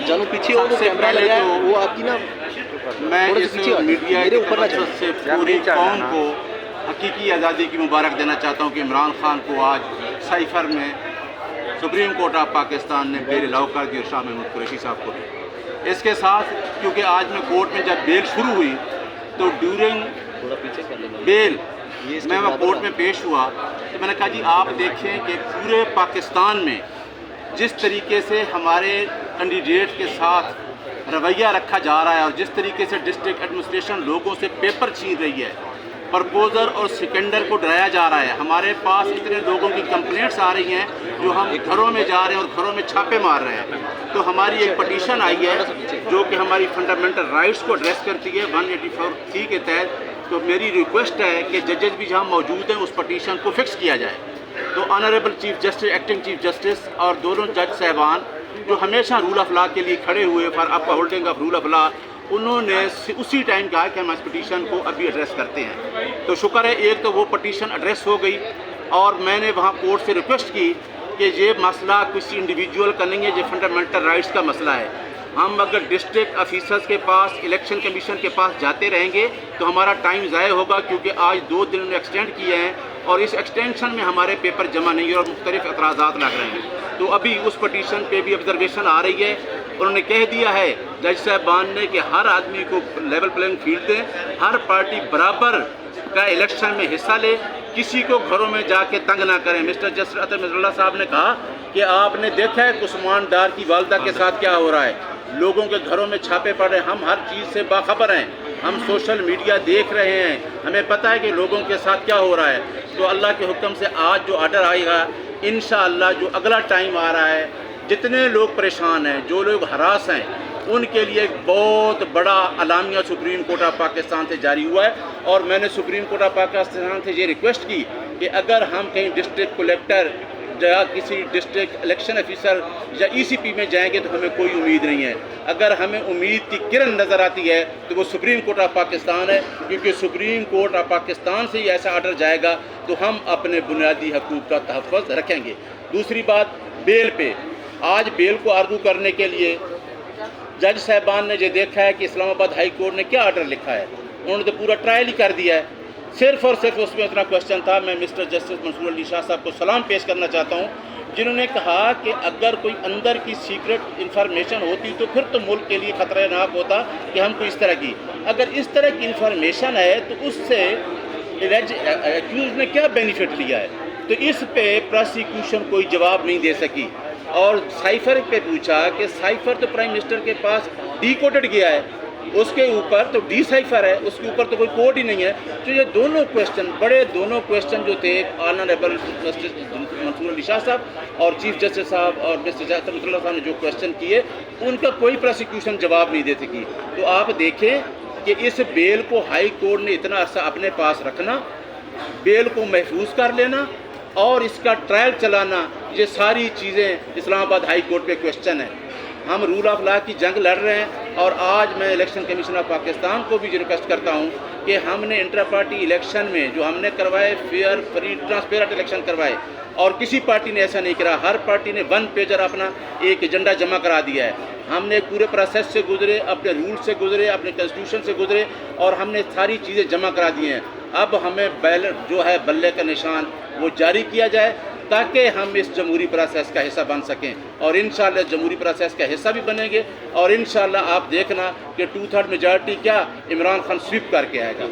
جانو پیچھے وہ کیمرہ لگا ہے وہ آپ کی نا میں اس میڈیا کی طرف سے پوری قوم کو حقیقی آزادی کی مبارک دینا چاہتا ہوں کہ عمران خان کو آج سائفر میں سپریم کورٹ آف پاکستان نے بیل الاؤ کر دی اور شاہ محمود قریشی صاحب کو بھی۔ اس کے ساتھ کیونکہ آج میں کورٹ میں جب بیل شروع ہوئی تو ڈیورنگ بیل میں کورٹ میں پیش ہوا تو میں نے کہا جی آپ دیکھیں کہ پورے پاکستان میں جس طریقے سے ہمارے کینڈیڈیٹ کے ساتھ رویہ رکھا جا رہا ہے اور جس طریقے سے ڈسٹرکٹ ایڈمنسٹریشن لوگوں سے پیپر چھین رہی ہے، پرپوزر اور سکنڈر کو ڈرایا جا رہا ہے، ہمارے پاس اتنے لوگوں کی کمپلینٹس آ رہی ہیں جو ہم گھروں میں جا رہے ہیں اور گھروں میں چھاپے مار رہے ہیں، تو ہماری ایک پٹیشن آئی ہے جو کہ ہماری فنڈامنٹل رائٹس کو ایڈریس کرتی ہے 184(3) کے تحت۔ تو میری ریکویسٹ ہے کہ ججز بھی جہاں موجود ہیں اس پٹیشن کو فکس کیا جائے۔ تو honourable chief justice, acting chief justice اور دونوں جج صاحبان جو ہمیشہ رول آف لا کے لیے کھڑے ہوئے for upholding of rule of law, انہوں نے اسی ٹائم کہا کہ ہم اس پٹیشن کو ابھی ایڈریس کرتے ہیں۔ تو شکر ہے ایک تو وہ پٹیشن ایڈریس ہو گئی، اور میں نے وہاں کورٹ سے ریکویسٹ کی کہ یہ مسئلہ کسی انڈیویجول کا نہیں ہے، یہ فنڈامنٹل رائٹس کا مسئلہ ہے۔ ہم اگر ڈسٹرکٹ آفیسرز کے پاس، الیکشن کمیشن کے پاس جاتے رہیں گے تو ہمارا ٹائم ضائع ہوگا، کیونکہ آج 2 دن نے ایکسٹینڈ کیے ہیں اور اس ایکسٹینشن میں ہمارے پیپر جمع نہیں اور مختلف اعتراضات لگ رہے ہیں۔ تو ابھی اس پٹیشن پہ بھی آبزرویشن آ رہی ہے، انہوں نے کہہ دیا ہے جج صاحبان نے کہ ہر آدمی کو لیول پلینگ فیلڈ دیں، ہر پارٹی برابر کا الیکشن میں حصہ لے، کسی کو گھروں میں جا کے تنگ نہ کریں۔ مسٹر جسٹس عطا اللہ صاحب نے کہا کہ آپ نے دیکھا ہے عثمان ڈار کی والدہ کے ساتھ کیا ہو رہا ہے، لوگوں کے گھروں میں چھاپے پڑ رہے ہیں، ہم ہر چیز سے باخبر ہیں، ہم سوشل میڈیا دیکھ رہے ہیں، ہمیں پتہ ہے کہ لوگوں کے ساتھ کیا ہو رہا ہے۔ تو اللہ کے حکم سے آج جو آرڈر آئے گا انشاءاللہ جو اگلا ٹائم آ رہا ہے، جتنے لوگ پریشان ہیں، جو لوگ ہراس ہیں، ان کے لیے ایک بہت بڑا اعلامیہ سپریم کورٹ آف پاکستان سے جاری ہوا ہے۔ اور میں نے سپریم کورٹ آف پاکستان سے یہ ریکویسٹ کی کہ اگر ہم کہیں ڈسٹرکٹ کلیکٹر یا کسی ڈسٹرکٹ الیکشن آفیسر یا ای سی پی میں جائیں گے تو ہمیں کوئی امید نہیں ہے، اگر ہمیں امید کی کرن نظر آتی ہے تو وہ سپریم کورٹ آف پاکستان ہے، کیونکہ سپریم کورٹ آف پاکستان سے ہی ایسا آرڈر جائے گا تو ہم اپنے بنیادی حقوق کا تحفظ رکھیں گے۔ دوسری بات بیل پہ، آج بیل کو آرگو کرنے کے لیے جج صاحبان نے یہ دیکھا ہے کہ اسلام آباد ہائی کورٹ نے کیا آرڈر لکھا ہے، انہوں نے تو پورا ٹرائل ہی کر دیا ہے، صرف اور صرف اس میں اتنا کوشچن تھا۔ میں مسٹر جسٹس منصور علی شاہ صاحب کو سلام پیش کرنا چاہتا ہوں، جنہوں نے کہا کہ اگر کوئی اندر کی سیکرٹ انفارمیشن ہوتی تو پھر تو ملک کے لیے خطرہ ناک ہوتا کہ ہم کو اس طرح کی، اگر اس طرح کی انفارمیشن ہے تو اس سے ایکیوز نے کیا بینیفٹ لیا ہے؟ تو اس پہ پروسیکیوشن کوئی جواب نہیں دے سکی، اور سائفر پہ پوچھا کہ سائفر تو پرائم منسٹر کے پاس ڈی کوڈڈ گیا ہے، اس کے اوپر تو ڈی سائفر ہے، اس کے اوپر تو کوئی کوڈ ہی نہیں ہے۔ تو یہ دونوں کویشچن دونوں کویشچن جو تھے آنریبل جسٹس منصور علی شاہ صاحب اور چیف جسٹس صاحب اور مسٹر عطا اللہ صاحب نے جو کویشچن کیے ان کا کوئی پروسیکیوشن جواب نہیں دے سکی۔ تو آپ دیکھیں کہ اس بیل کو ہائی کورٹ نے اتنا عرصہ اپنے پاس رکھنا، بیل کو محفوظ کر لینا اور اس کا ٹرائل چلانا، یہ ساری چیزیں اسلام آباد ہائی کورٹ پہ کویشچن ہیں۔ ہم رول آف لا کی جنگ لڑ رہے ہیں، اور آج میں الیکشن کمیشن آف پاکستان کو بھی ریکویسٹ کرتا ہوں کہ ہم نے انٹر پارٹی الیکشن میں جو ہم نے کروائے فیئر فری ٹرانسپیرنٹ الیکشن کروائے، اور کسی پارٹی نے ایسا نہیں کرا، ہر پارٹی نے 1 پیجر اپنا ایک ایجنڈا جمع کرا دیا ہے۔ ہم نے پورے پروسیس سے گزرے، اپنے رول سے گزرے، اپنے کنسٹیٹیوشن سے گزرے، اور ہم نے ساری چیزیں جمع کرا دی ہیں۔ اب ہمیں بیلٹ جو ہے بلے کا نشان وہ جاری کیا جائے تاکہ ہم اس جمہوری پروسیس کا حصہ بن سکیں، اور انشاءاللہ جمہوری پروسیس کا حصہ بھی بنیں گے، اور انشاءاللہ آپ دیکھنا کہ 2/3 میجارٹی کیا عمران خان سویپ کر کے آئے گا۔